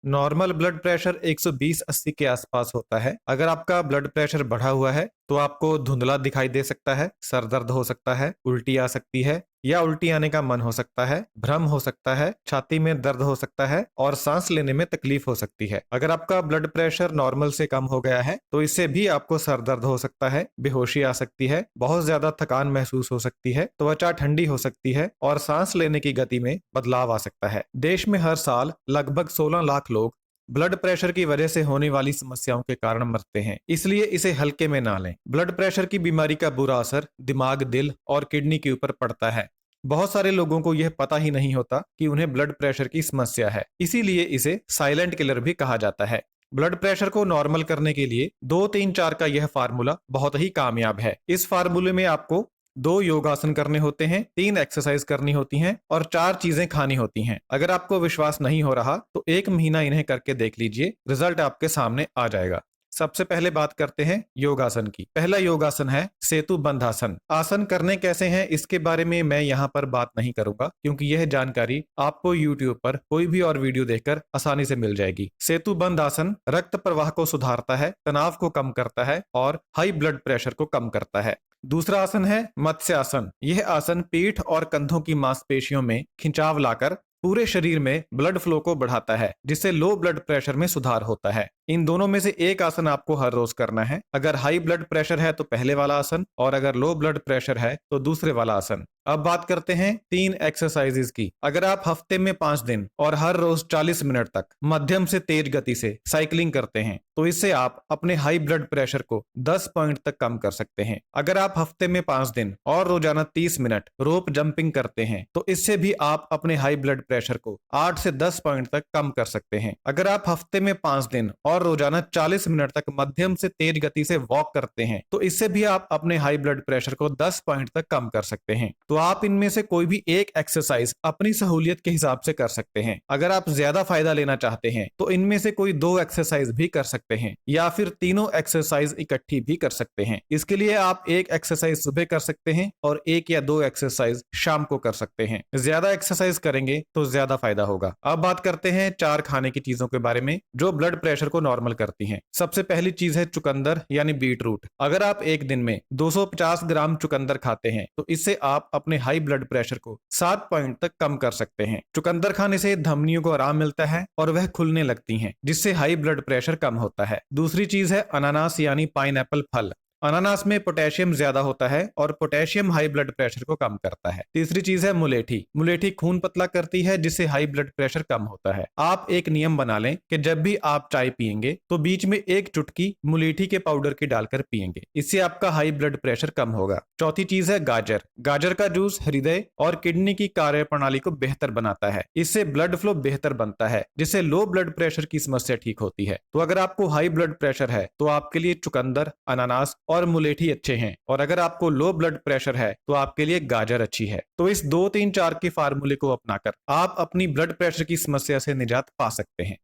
Normal blood pressure 120-80 के आसपास होता है। अगर आपका ब्लड प्रेशर बढ़ा हुआ है तो आपको धुंधला दिखाई दे सकता है, सर दर्द हो सकता है, उल्टी आ सकती है या उल्टी आने का मन हो सकता है, भ्रम हो सकता है, छाती में दर्द हो सकता है और सांस लेने में तकलीफ हो सकती है। अगर आपका ब्लड प्रेशर नॉर्मल से कम हो गया है तो इससे भी आपको सर दर्द हो सकता है, बेहोशी आ सकती है, बहुत ज्यादा थकान महसूस हो सकती है, त्वचा ठंडी हो सकती है और सांस लेने की गति में बदलाव आ सकता है। देश में हर साल लगभग 16 लाख लोग ब्लड प्रेशर की वजह से होने वाली समस्याओं के कारण मरते हैं, इसलिए इसे हल्के में ना लें। ब्लड प्रेशर की बीमारी का बुरा असर दिमाग, दिल और किडनी के ऊपर पड़ता है। बहुत सारे लोगों को यह पता ही नहीं होता कि उन्हें ब्लड प्रेशर की समस्या है, इसीलिए इसे साइलेंट किलर भी कहा जाता है। ब्लड प्रेशर को नॉर्मल करने के लिए 2-3-4 का यह फार्मूला बहुत ही कामयाब है। इस फार्मूले में आपको 2 योगासन करने होते हैं, 3 एक्सरसाइज करनी होती हैं और 4 चीजें खानी होती हैं। अगर आपको विश्वास नहीं हो रहा तो 1 महीना इन्हें करके देख लीजिए, रिजल्ट आपके सामने आ जाएगा। सबसे पहले बात करते हैं योगासन की। पहला योगासन है सेतु बंधासन। आसन करने कैसे हैं इसके बारे में मैं यहाँ पर बात नहीं करूंगा, क्योंकि यह जानकारी आपको YouTube पर कोई भी और वीडियो देखकर आसानी से मिल जाएगी। सेतु बंध आसन रक्त प्रवाह को सुधारता है, तनाव को कम करता है और हाई ब्लड प्रेशर को कम करता है। दूसरा आसन है मत्स्य आसन। यह आसन पीठ और कंधों की मांसपेशियों में खिंचाव लाकर पूरे शरीर में ब्लड फ्लो को बढ़ाता है, जिससे लो ब्लड प्रेशर में सुधार होता है। इन दोनों में से एक आसन आपको हर रोज करना है। अगर हाई ब्लड प्रेशर है तो पहले वाला आसन और अगर लो ब्लड प्रेशर है तो दूसरे वाला आसन। अब बात करते हैं 3 एक्सरसाइजेज की। अगर आप हफ्ते में 5 दिन और हर रोज 40 मिनट तक मध्यम से तेज गति से साइकिलिंग करते हैं तो इससे आप अपने हाई ब्लड प्रेशर को 10 पॉइंट तक कम कर सकते हैं। अगर आप हफ्ते में 5 दिन और रोजाना 30 मिनट रोप जंपिंग करते हैं तो इससे भी आप अपने हाई ब्लड प्रेशर को 8 से 10 पॉइंट तक कम कर सकते हैं। अगर आप हफ्ते में 5 दिन और रोजाना 40 मिनट तक मध्यम से तेज गति से वॉक करते हैं तो इससे भी आप अपने हाई ब्लड प्रेशर को 10 पॉइंट तक कम कर सकते हैं। तो आप इनमें से कोई भी एक एक्सरसाइज अपनी सहूलियत के हिसाब से कर सकते हैं। अगर आप ज्यादा फायदा लेना चाहते हैं तो इनमें से कोई 2 एक्सरसाइज भी कर सकते हैं या फिर तीनों एक्सरसाइज इकट्ठी भी कर सकते हैं। इसके लिए आप एक एक्सरसाइज सुबह कर सकते हैं और 1 या 2 एक्सरसाइज शाम को कर सकते हैं। ज्यादा एक्सरसाइज करेंगे तो ज्यादा फायदा होगा। अब बात करते हैं 4 खाने की चीजों के बारे में जो ब्लड प्रेशर को नॉर्मल करती हैं। सबसे पहली चीज है चुकंदर यानी बीट रूट। अगर आप एक दिन में 250 ग्राम चुकंदर खाते हैं तो इससे आप अपने हाई ब्लड प्रेशर को 7 पॉइंट तक कम कर सकते हैं। चुकंदर खाने से धमनियों को आराम मिलता है और वह खुलने लगती हैं, जिससे हाई ब्लड प्रेशर कम होता है। दूसरी चीज है अनानास यानी पाइनएप्पल फल। अनानास में पोटेशियम ज्यादा होता है और पोटेशियम हाई ब्लड प्रेशर को कम करता है। तीसरी चीज है मुलेठी। मुलेठी खून पतला करती है जिससे हाई ब्लड प्रेशर कम होता है। आप एक नियम बना लें कि जब भी आप चाय पियेंगे तो बीच में 1 चुटकी मुलेठी के पाउडर की डालकर पियेंगे, इससे आपका हाई ब्लड प्रेशर कम होगा। चौथी चीज है गाजर। गाजर का जूस हृदय और किडनी की कार्य प्रणाली को बेहतर बनाता है। इससे ब्लड फ्लो बेहतर बनता है, जिससे लो ब्लड प्रेशर की समस्या ठीक होती है। तो अगर आपको हाई ब्लड प्रेशर है तो आपके लिए चुकंदर, अनानास और मुलेठी अच्छे हैं, और अगर आपको लो ब्लड प्रेशर है तो आपके लिए गाजर अच्छी है। तो इस 2-3-4 के फार्मूले को अपनाकर आप अपनी ब्लड प्रेशर की समस्या से निजात पा सकते हैं।